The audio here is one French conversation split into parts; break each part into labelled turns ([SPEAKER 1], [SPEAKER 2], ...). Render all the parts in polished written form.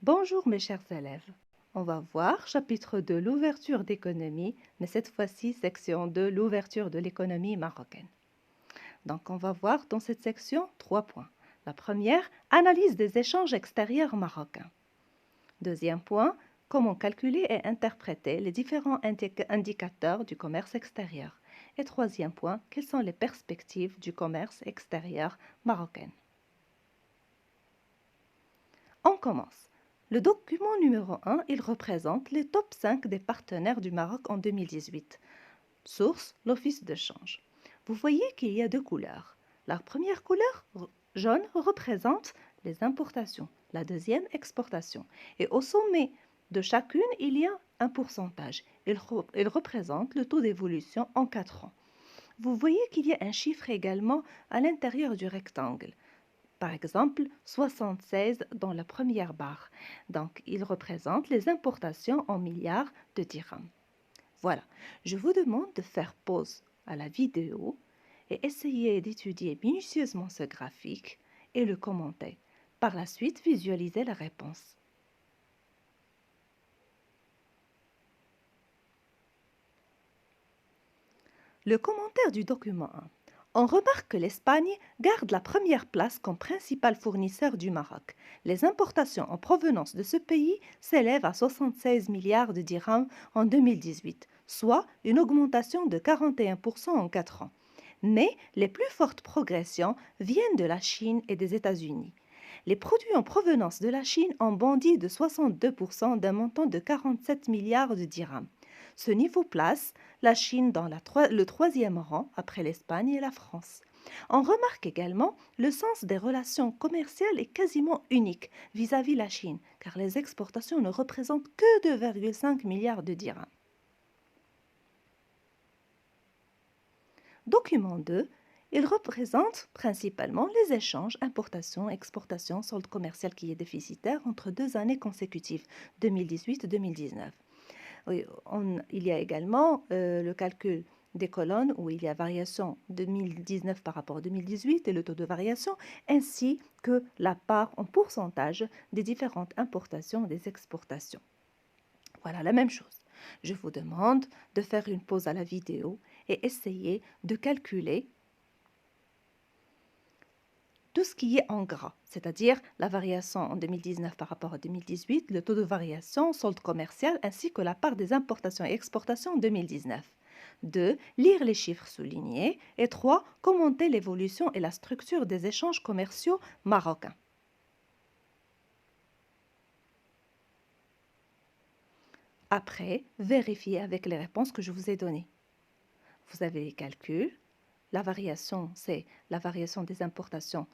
[SPEAKER 1] Bonjour mes chers élèves. On va voir chapitre 2 l'ouverture d'économie, mais cette fois-ci section 2 l'ouverture de l'économie marocaine. Donc on va voir dans cette section 3 points. La première, analyse des échanges extérieurs marocains. Deuxième point, comment calculer et interpréter les différents indicateurs du commerce extérieur. Et troisième point, quelles sont les perspectives du commerce extérieur marocain. On commence. Le document numéro 1, il représente les top 5 des partenaires du Maroc en 2018. Source, l'Office de change. Vous voyez qu'il y a deux couleurs. La première couleur, jaune, représente les importations. La deuxième, exportation. Et au sommet de chacune, il y a un pourcentage. Il représente le taux d'évolution en 4 ans. Vous voyez qu'il y a un chiffre également à l'intérieur du rectangle. Par exemple, 76 dans la première barre. Donc, il représente les importations en milliards de dirhams. Voilà, je vous demande de faire pause à la vidéo et essayer d'étudier minutieusement ce graphique et le commenter. Par la suite, visualisez la réponse. Le commentaire du document 1. On remarque que l'Espagne garde la première place comme principal fournisseur du Maroc. Les importations en provenance de ce pays s'élèvent à 76 milliards de dirhams en 2018, soit une augmentation de 41% en 4 ans. Mais les plus fortes progressions viennent de la Chine et des États-Unis. Les produits en provenance de la Chine ont bondi de 62% d'un montant de 47 milliards de dirhams. Ce niveau place la Chine dans le troisième rang après l'Espagne et la France. On remarque également le sens des relations commerciales est quasiment unique vis-à-vis la Chine, car les exportations ne représentent que 2,5 milliards de dirhams. Document 2, il représente principalement les échanges, importations, exportations, solde commercial qui est déficitaire entre 2 années consécutives, 2018-2019. Oui, il y a également le calcul des colonnes où il y a variation 2019 par rapport à 2018 et le taux de variation, ainsi que la part en pourcentage des différentes importations et des exportations. Voilà la même chose. Je vous demande de faire une pause à la vidéo et essayer de calculer tout ce qui est en gras, c'est-à-dire la variation en 2019 par rapport à 2018, le taux de variation, solde commercial, ainsi que la part des importations et exportations en 2019. 2. Lire les chiffres soulignés. Et 3. Commenter l'évolution et la structure des échanges commerciaux marocains. Après, vérifiez avec les réponses que je vous ai données. Vous avez les calculs. La variation, c'est la variation des importations,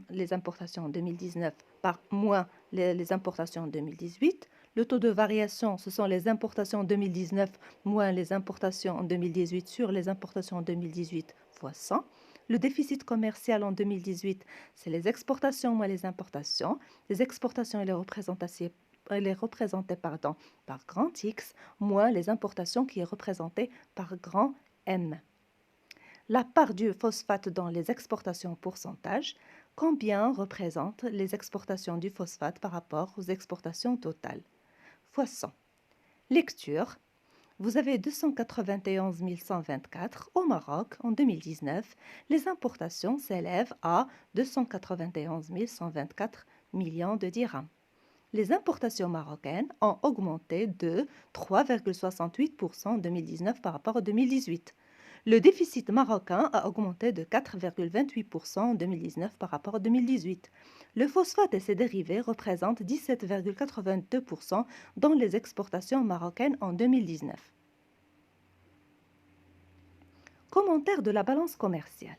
[SPEAKER 1] les importations en 2019 par moins les importations en 2018. Le taux de variation, ce sont les importations en 2019 moins les importations en 2018 sur les importations en 2018 fois 100. Le déficit commercial en 2018, c'est les exportations moins les importations. Les exportations et les représentées par grand X moins les importations qui est représentée par grand M. La part du phosphate dans les exportations en pourcentage, combien représentent les exportations du phosphate par rapport aux exportations totales fois 100. Lecture. Vous avez 291 124 au Maroc en 2019. Les importations s'élèvent à 291 124 millions de dirhams. Les importations marocaines ont augmenté de 3,68% en 2019 par rapport à 2018. Le déficit marocain a augmenté de 4,28% en 2019 par rapport à 2018. Le phosphate et ses dérivés représentent 17,82% dans les exportations marocaines en 2019. Commentaire de la balance commerciale.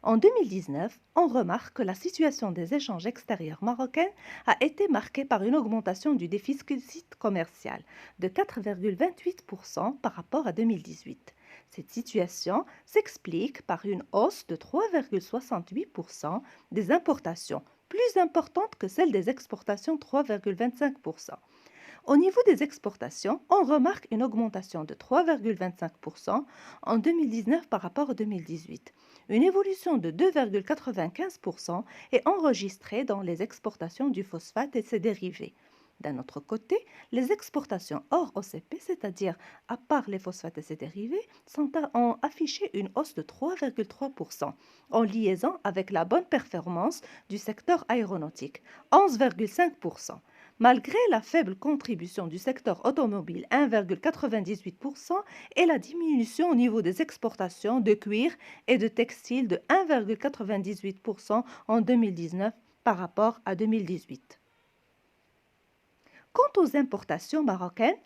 [SPEAKER 1] En 2019, on remarque que la situation des échanges extérieurs marocains a été marquée par une augmentation du déficit commercial de 4,28% par rapport à 2018. Cette situation s'explique par une hausse de 3,68% des importations, plus importante que celle des exportations 3,25%. Au niveau des exportations, on remarque une augmentation de 3,25% en 2019 par rapport à 2018. Une évolution de 2,95% est enregistrée dans les exportations du phosphate et ses dérivés. D'un autre côté, les exportations hors OCP, c'est-à-dire à part les phosphates et ses dérivés, ont affiché une hausse de 3,3% en liaison avec la bonne performance du secteur aéronautique, 11,5%. Malgré la faible contribution du secteur automobile, 1,98%, et la diminution au niveau des exportations de cuir et de textiles de 1,98% en 2019 par rapport à 2018. Quant aux importations marocaines,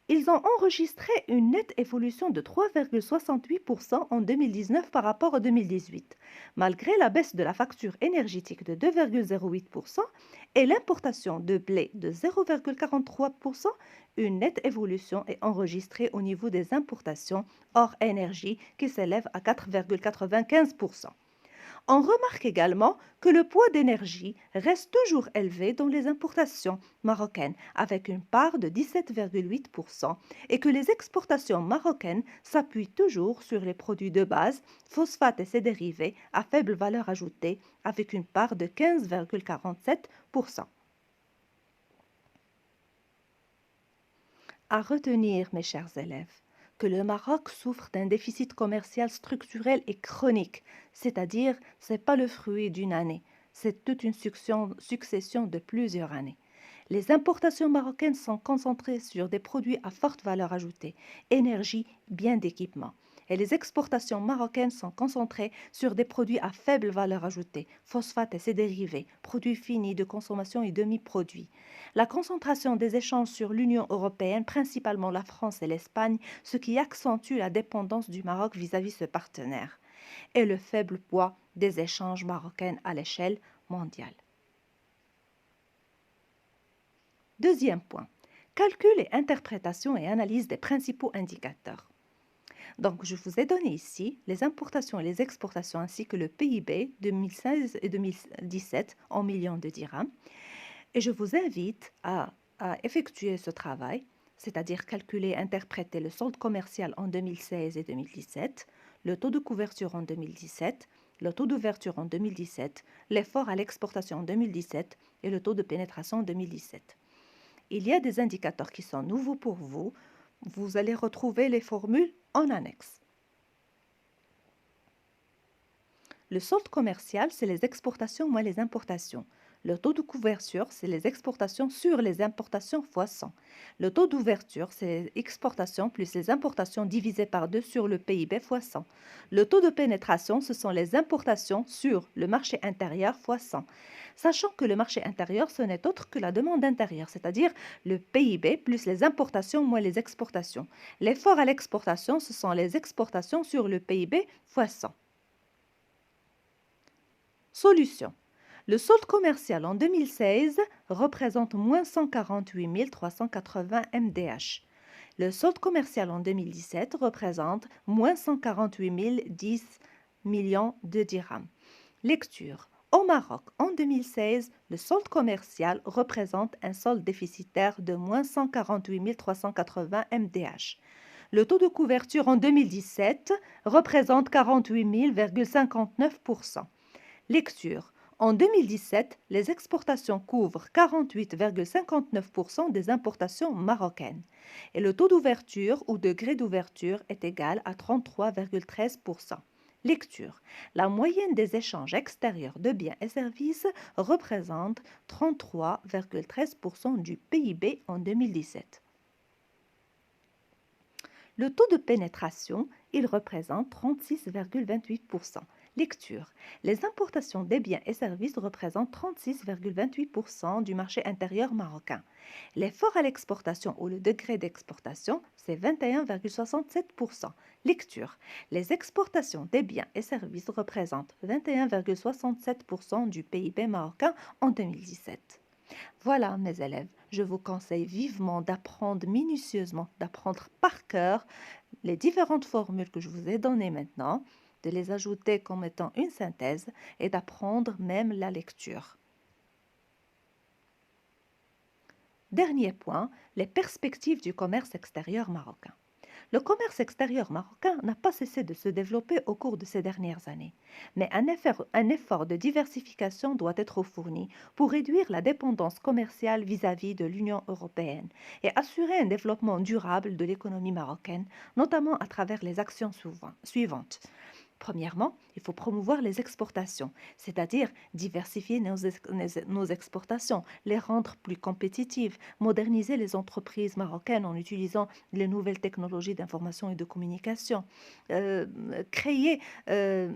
[SPEAKER 1] ils ont enregistré une nette évolution de 3,68% en 2019 par rapport à 2018, malgré la baisse de la facture énergétique de 2,08% et l'importation de blé de 0,43%. Une nette évolution est enregistrée au niveau des importations hors énergie qui s'élève à 4,95%. On remarque également que le poids d'énergie reste toujours élevé dans les importations marocaines, avec une part de 17,8%, et que les exportations marocaines s'appuient toujours sur les produits de base, phosphates et ses dérivés à faible valeur ajoutée, avec une part de 15,47%. À retenir, mes chers élèves, que le Maroc souffre d'un déficit commercial structurel et chronique, c'est-à-dire ce n'est pas le fruit d'une année, c'est toute une succession de plusieurs années. Les importations marocaines sont concentrées sur des produits à forte valeur ajoutée, énergie, biens d'équipement. Et les exportations marocaines sont concentrées sur des produits à faible valeur ajoutée, phosphates et ses dérivés, produits finis de consommation et demi-produits. La concentration des échanges sur l'Union européenne, principalement la France et l'Espagne, ce qui accentue la dépendance du Maroc vis-à-vis ce partenaire, et le faible poids des échanges marocains à l'échelle mondiale. Deuxième point, calcul et interprétation et analyse des principaux indicateurs. Donc, je vous ai donné ici les importations et les exportations ainsi que le PIB 2016 et 2017 en millions de dirhams. Et je vous invite à effectuer ce travail, c'est-à-dire calculer et interpréter le solde commercial en 2016 et 2017, le taux de couverture en 2017, le taux d'ouverture en 2017, l'effort à l'exportation en 2017 et le taux de pénétration en 2017. Il y a des indicateurs qui sont nouveaux pour vous. Vous allez retrouver les formules en annexe. Le solde commercial, c'est les exportations moins les importations. Le taux de couverture, c'est les exportations sur les importations fois 100. Le taux d'ouverture, c'est les exportations plus les importations divisées par 2 sur le PIB fois 100. Le taux de pénétration, ce sont les importations sur le marché intérieur fois 100. Sachant que le marché intérieur, ce n'est autre que la demande intérieure, c'est-à-dire le PIB plus les importations moins les exportations. L'effort à l'exportation, ce sont les exportations sur le PIB fois 100. Solution. Le solde commercial en 2016 représente moins 148 380 MDH. Le solde commercial en 2017 représente moins 148 010 millions de dirhams. Lecture. Au Maroc, en 2016, le solde commercial représente un solde déficitaire de moins 148 380 MDH. Le taux de couverture en 2017 représente 48 000,59%. Lecture. En 2017, les exportations couvrent 48,59% des importations marocaines et le taux d'ouverture ou degré d'ouverture est égal à 33,13%. Lecture. La moyenne des échanges extérieurs de biens et services représente 33,13% du PIB en 2017. Le taux de pénétration, il représente 36,28%. Lecture. Les importations des biens et services représentent 36,28% du marché intérieur marocain. L'effort à l'exportation ou le degré d'exportation, c'est 21,67%. Lecture. Les exportations des biens et services représentent 21,67% du PIB marocain en 2017. Voilà, mes élèves, je vous conseille vivement d'apprendre minutieusement, d'apprendre par cœur les différentes formules que je vous ai données maintenant, de les ajouter comme étant une synthèse et d'apprendre même la lecture. Dernier point, les perspectives du commerce extérieur marocain. Le commerce extérieur marocain n'a pas cessé de se développer au cours de ces dernières années, mais un effort de diversification doit être fourni pour réduire la dépendance commerciale vis-à-vis de l'Union européenne et assurer un développement durable de l'économie marocaine, notamment à travers les actions suivantes. Premièrement, il faut promouvoir les exportations, c'est-à-dire diversifier nos exportations, les rendre plus compétitives, moderniser les entreprises marocaines en utilisant les nouvelles technologies d'information et de communication, euh, créer un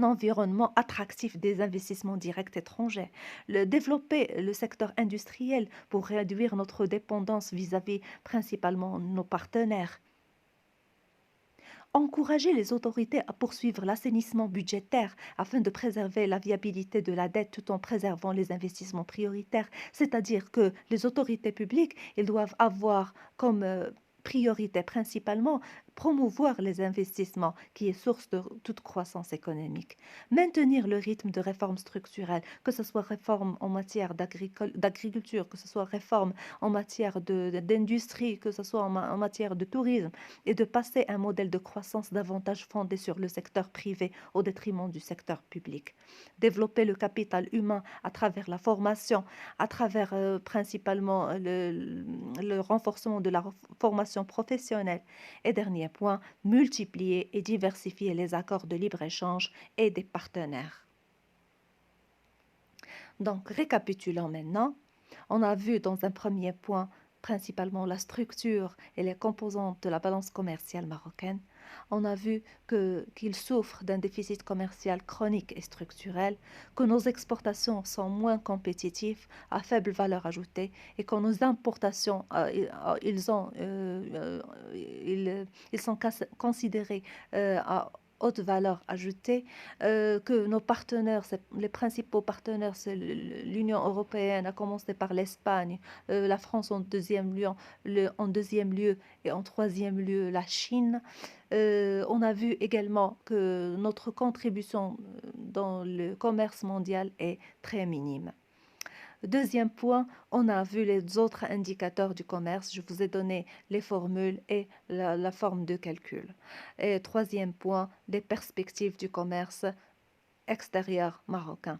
[SPEAKER 1] environnement attractif des investissements directs étrangers, développer le secteur industriel pour réduire notre dépendance vis-à-vis principalement nos partenaires. Encourager les autorités à poursuivre l'assainissement budgétaire afin de préserver la viabilité de la dette tout en préservant les investissements prioritaires. C'est-à-dire que les autorités publiques, ils doivent avoir comme priorité principalement promouvoir les investissements qui est source de toute croissance économique. Maintenir le rythme de réformes structurelles, que ce soit réforme en matière d'agriculture, que ce soit réforme en matière d'industrie, que ce soit en matière de tourisme, et de passer un modèle de croissance davantage fondé sur le secteur privé au détriment du secteur public. Développer le capital humain à travers la formation, à travers principalement le renforcement de la formation professionnelle. Et dernier point, multiplier et diversifier les accords de libre-échange et des partenaires. Donc, récapitulons maintenant. On a vu dans un premier point principalement la structure et les composantes de la balance commerciale marocaine. On a vu qu'il souffre d'un déficit commercial chronique et structurel, que nos exportations sont moins compétitives, à faible valeur ajoutée, et que nos importations, ils sont considérés à haute valeur ajoutée, que nos partenaires, les principaux partenaires, c'est l'Union européenne, à commencer par l'Espagne, la France en deuxième lieu, en deuxième lieu et en troisième lieu la Chine. On a vu également que notre contribution dans le commerce mondial est très minime. Deuxième point, on a vu les autres indicateurs du commerce. Je vous ai donné les formules et la forme de calcul. Et troisième point, les perspectives du commerce extérieur marocain.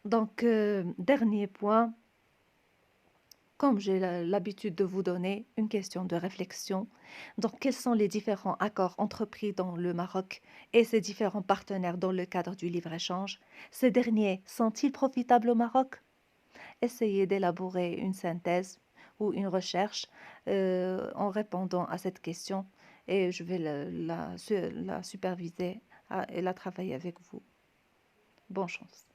[SPEAKER 1] Donc, dernier point, comme j'ai l'habitude de vous donner une question de réflexion. Donc, quels sont les différents accords entrepris dans le Maroc et ses différents partenaires dans le cadre du libre-échange? Ces derniers sont-ils profitables au Maroc? Essayez d'élaborer une synthèse ou une recherche en répondant à cette question et je vais la superviser et la travailler avec vous. Bonne chance.